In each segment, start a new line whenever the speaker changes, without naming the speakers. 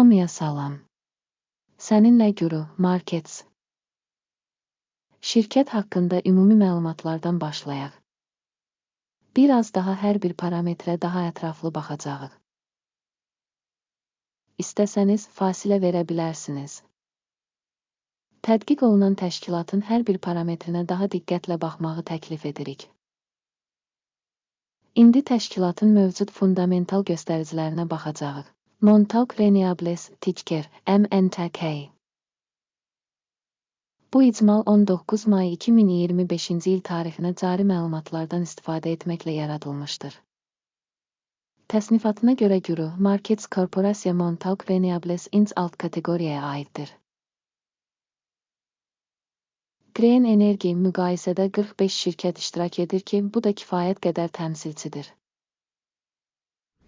Hamıya salam. Səninlə Guru Markets. Şirkət haqqında ümumi məlumatlardan başlayaq. Biraz daha hər bir parametrə daha ətraflı baxacağıq. İstəsəniz fasilə verə bilərsiniz. Tədqiq olunan təşkilatın hər bir parametrinə daha diqqətlə baxmağı təklif edirik. İndi təşkilatın mövcud fundamental göstəricilərinə baxacağıq. Montauk Renewables, ticker MNTK. Bu icmal 19 may 2025-ci il tarixinə cari məlumatlardan istifadə etməklə yaradılmışdır. Təsnifatına görə Guru Markets Korporasiya Montauk Renewables Inc. alt kateqoriyaya aiddir. Green Energy müqayisədə 45 şirkət iştirak edir ki, bu da kifayət qədər təmsilçidir.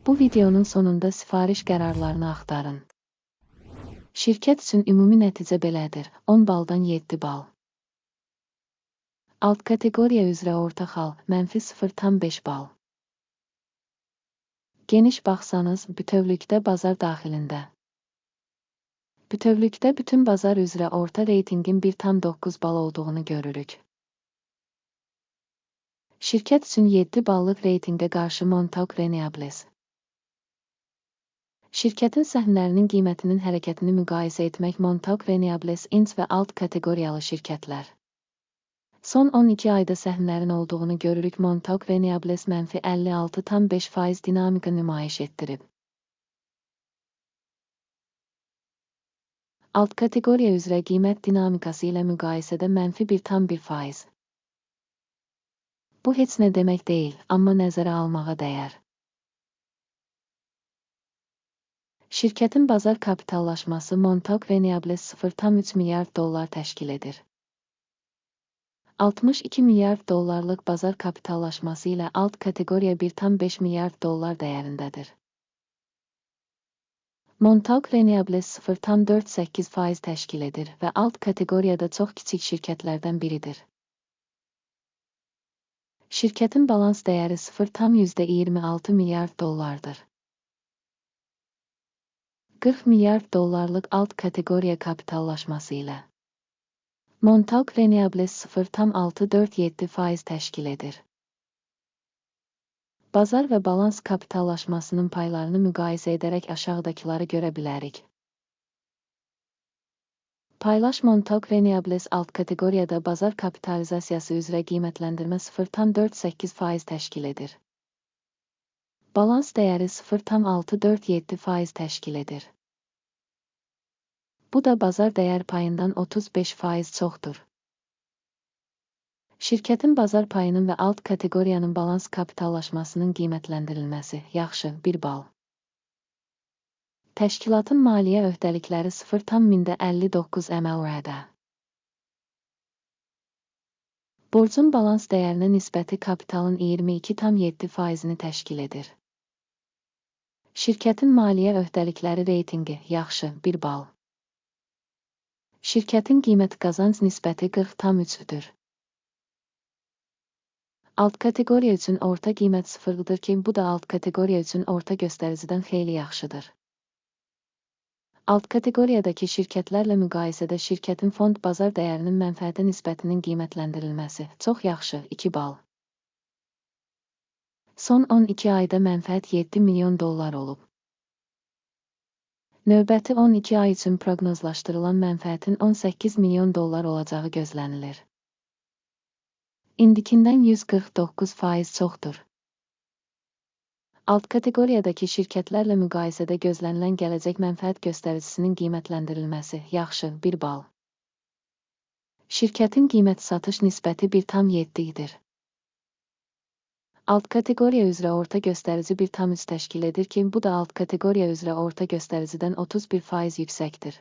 Bu videonun sonunda sifariş qərarlarını axtarın. Şirkət üçün ümumi nəticə belədir, 10 baldan 7 bal. Alt kateqoriya üzrə orta xal, -0,5 bal. Geniş baxsanız, bütövlükdə bazar daxilində. Bütövlükdə bütün bazar üzrə orta reytingin 1,9 bal olduğunu görürük. Şirkət üçün 7 ballıq reytingə qarşı Montauk Renewables. Şirkətin səhmlərinin qiymətinin hərəkətini müqayisə etmək Montauk Renewables Inc. və alt kateqoriyalı şirkətlər. Son 12 ayda səhmlərin olduğunu görürük. Montauk Renewables -56,5% dinamika nümayiş etdirib. Alt kateqoriya üzrə qiymət dinamikası ilə müqayisədə -1,1%. Bu heç nə demək deyil, amma nəzərə almağa dəyər. Şirkətin bazar kapitallaşması Montauk Renewables $0,3 milyard təşkil edir. 62 milyard dollarlıq bazar kapitallaşması ilə alt kateqoriya $1,5 milyard dəyərindədir. Montauk Renewables 0,48% təşkil edir və alt kateqoriyada çox kiçik şirkətlərdən biridir. Şirkətin balans dəyəri $0,26 milyard. 40 milyard dollarlıq alt kateqoriya kapitallaşması ilə. Montauk Renewables 0,647% təşkil edir. Bazar və balans kapitallaşmasının paylarını müqayisə edərək aşağıdakıları görə bilərik. Paylaş Montauk Renewables alt kateqoriyada bazar kapitalizasiyası üzrə qiymətləndirmə 0,48% təşkil edir. Balans dəyəri 0,647% təşkil edir. Bu da bazar dəyər payından 35% çoxdur. Şirkətin bazar payının və alt kateqoriyanın balans kapitallaşmasının qiymətləndirilməsi, yaxşı, 1 bal. Təşkilatın maliyyə öhdəlikləri 0,59 MLRD. Borcun balans dəyərinə nisbəti kapitalın 22,7%-ni təşkil edir. Şirkətin maliyyə öhdəlikləri reytingi, yaxşı, 1 bal. Şirkətin qiymət qazanc nisbəti 40,3-dür. Alt kateqoriya üçün orta qiymət 0-dır ki, bu da alt kateqoriya üçün orta göstəricidən xeyli yaxşıdır. Alt kateqoriyadakı şirkətlərlə müqayisədə şirkətin fond bazar dəyərinin mənfəətə nisbətinin qiymətləndirilməsi, çox yaxşı, 2 bal. Son 12 ayda mənfəət $7 milyon olub. Növbəti 12 ay üçün proqnozlaşdırılan mənfəətin $18 milyon olacağı gözlənilir. İndikindən 149% çoxdur. Alt kateqoriyadakı şirkətlərlə müqayisədə gözlənilən gələcək mənfəət göstəricisinin qiymətləndirilməsi, yaxşı, 1 bal. Şirkətin qiymət satış nisbəti 1,7-dir. Alt kateqoriya üzrə orta göstərici 1,3 təşkil edir ki, bu da alt kateqoriya üzrə orta göstəricidən 31% yüksəkdir.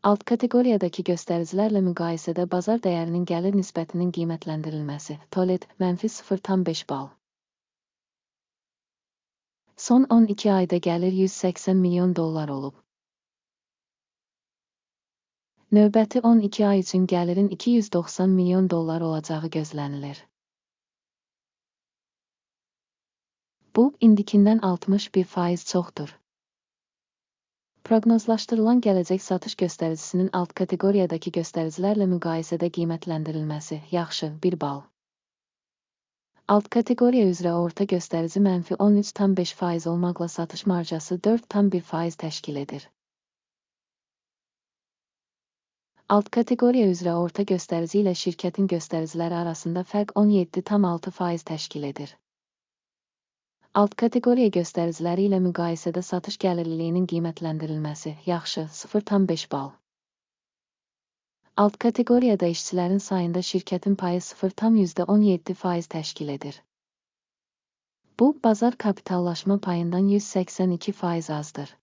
Alt kateqoriyadakı göstəricilərlə müqayisədə bazar dəyərinin gəlir nisbətinin qiymətləndirilməsi, TOLED, -0,5 bal. Son 12 ayda gəlir $180 milyon olub. Növbəti 12 ay üçün gəlirin $290 milyon olacağı gözlənilir. Bu, indikindən 61% çoxdur. Proqnozlaşdırılan gələcək satış göstəricisinin alt kateqoriyadakı göstəricilərlə müqayisədə qiymətləndirilməsi yaxşı 1 bal. Alt kateqoriya üzrə orta göstərici -13,5% olmaqla satış marjası 4,1% təşkil edir. Alt kateqoriya üzrə orta göstərici ilə şirkətin göstəriciləri arasında fərq 17,6% təşkil edir. Alt kateqoriya göstəriciləri ilə müqayisədə satış gəlirliliyinin qiymətləndirilməsi yaxşı 0,5 bal. Alt kateqoriyada işçilərin sayında şirkətin payı 0,17% təşkil edir. Bu, bazar kapitallaşma payından 182% azdır.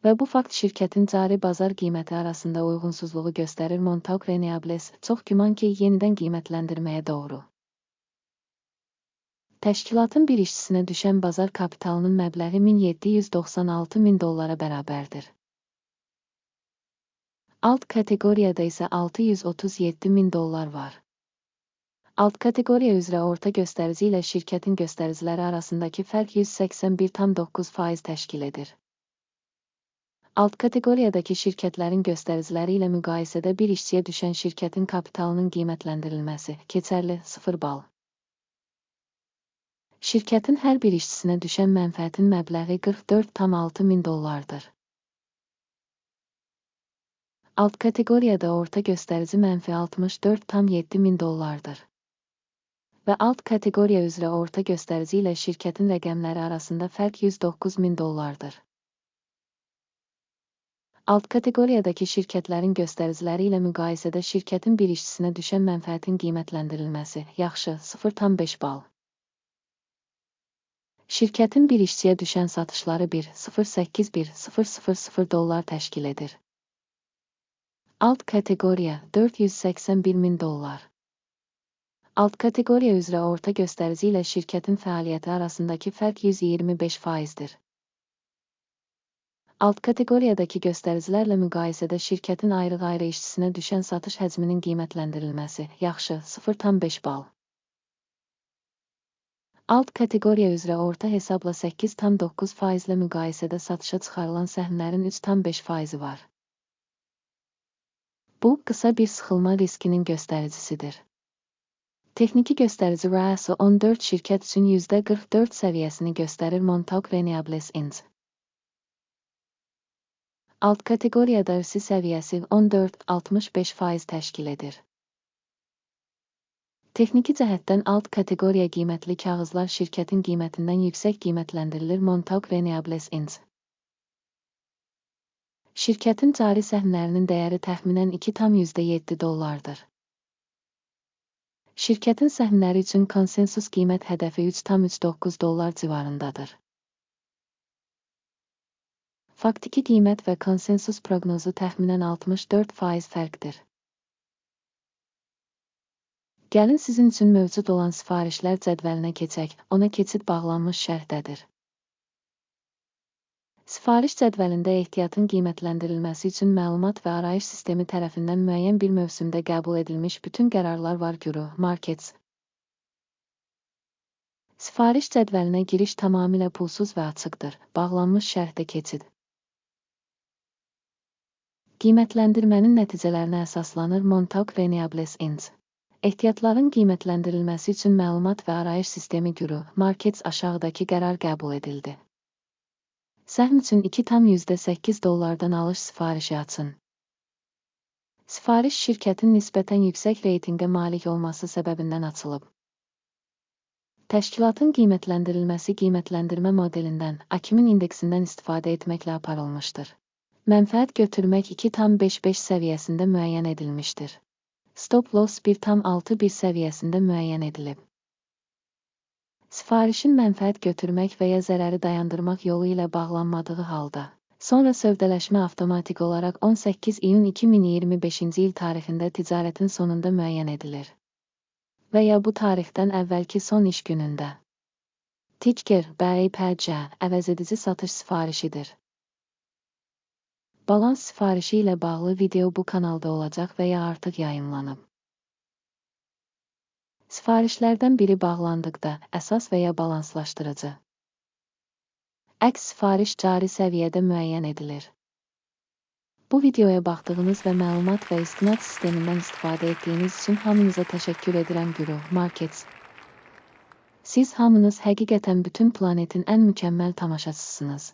Və bu fakt şirkətin cari bazar qiyməti arasında uyğunsuzluğu göstərir. Montauk Renewables çox güman ki, yenidən qiymətləndirməyə doğru. Təşkilatın bir işçisinə düşən bazar kapitalının məbləği $1,796,000 bərabərdir. Alt kateqoriyada isə $637,000 var. Alt kateqoriya üzrə orta göstərici ilə şirkətin göstəriciləri arasındakı fərq 181,9% təşkil edir. Alt kateqoriyadakı şirkətlərin göstəriciləri ilə müqayisədə bir işçiyə düşən şirkətin kapitalının qiymətləndirilməsi keçərli 0 bal. Şirkətin hər bir işçisinə düşən mənfəətin məbləği $44,600,000-dır. Alt kateqoriyada orta göstərici -$64,700,000-dır. Və alt kateqoriya üzrə orta göstərici ilə şirkətin rəqəmləri arasında fərq $109,000-dır. Alt kateqoriyadakı şirkətlərin göstəriciləri ilə müqayisədə şirkətin bir işçisinə düşən mənfəətin qiymətləndirilməsi yaxşı 0,5 bal. Şirkətin bir işçiyə düşən satışları $1,081000 təşkil edir. Alt kateqoriya $481,000. Alt kateqoriya üzrə orta göstərici ilə şirkətin fəaliyyəti arasındakı fərq 125%dir. Alt kateqoriyadakı göstəricilərlə müqayisədə şirkətin ayrı-ayrı işçisinə düşən satış həcminin qiymətləndirilməsi yaxşı 0,5 bal. Alt kateqoriya üzrə orta hesabla 8,9% ilə müqayisədə satışa çıxarılan səhmlərin 3,5% var. Bu, qısa bir sıxılma riskinin göstəricisidir. Texniki göstərici RSI 14 şirkət üçün %44 səviyyəsini göstərir. Montauk Renewables Inc. Alt kateqoriyada RSI səviyyəsi 14,65% təşkil edir. Texniki cəhətdən alt kateqoriya qiymətli kağızlar şirkətin qiymətindən yüksək qiymətləndirilir. Montauk Renewables Inc. Şirkətin cari səhmlərinin dəyəri təxminən $2,7. Şirkətin səhmləri üçün konsensus qiymət hədəfi $3,39 civarındadır. Faktiki qiymət və konsensus proqnozu təxminən 64% fərqdir. Gəlin sizin üçün mövcud olan sifarişlər cədvəlinə keçək, ona keçid bağlanmış şərhdədir. Sifariş cədvəlində ehtiyatın qiymətləndirilməsi üçün məlumat və arayış sistemi tərəfindən müəyyən bir mövsümdə qəbul edilmiş bütün qərarlar var. Guru, Markets. Sifariş cədvəlinə giriş tamamilə pulsuz və açıqdır. Bağlanmış şərhdə keçid. Qiymətləndirmənin nəticələrinə əsaslanır. Montauk Renewables Inc. Ehtiyatların qiymətləndirilməsi üçün məlumat və arayış sistemi Guru, Markets aşağıdakı qərar qəbul edildi. Səhm üçün $2,8 alış sifarişi açın. Sifariş şirkətin nisbətən yüksək reytinqə malik olması səbəbindən açılıb. Təşkilatın qiymətləndirilməsi qiymətləndirmə modelindən, Akimin indeksindən istifadə etməklə aparılmışdır. Mənfəət götürmək 2,55 səviyyəsində müəyyən edilmişdir. Stop loss 1,61 səviyyəsində müəyyən edilib. Sifarişin mənfəət götürmək və ya zərəri dayandırmaq yolu ilə bağlanmadığı halda, sonra sövdələşmə avtomatik olaraq 18 iyun 2025-ci il tarixində ticarətin sonunda müəyyən edilir. Və ya bu tarixdən əvvəlki son iş günündə. Ticker, BIPC, əvəzedici satış sifarişidir. Balans sifarişi ilə bağlı video bu kanalda olacaq və ya artıq yayımlanıb. Sifarişlərdən biri bağlandıqda əsas və ya balanslaşdırıcı. Əks sifariş cari səviyyədə müəyyən edilir. Bu videoya baxdığınız və məlumat və istinad sistemindən istifadə etdiyiniz üçün hamınıza təşəkkür edirəm Güruh Markets. Siz hamınız həqiqətən bütün planetin ən mükəmməl tamaşaçısınız.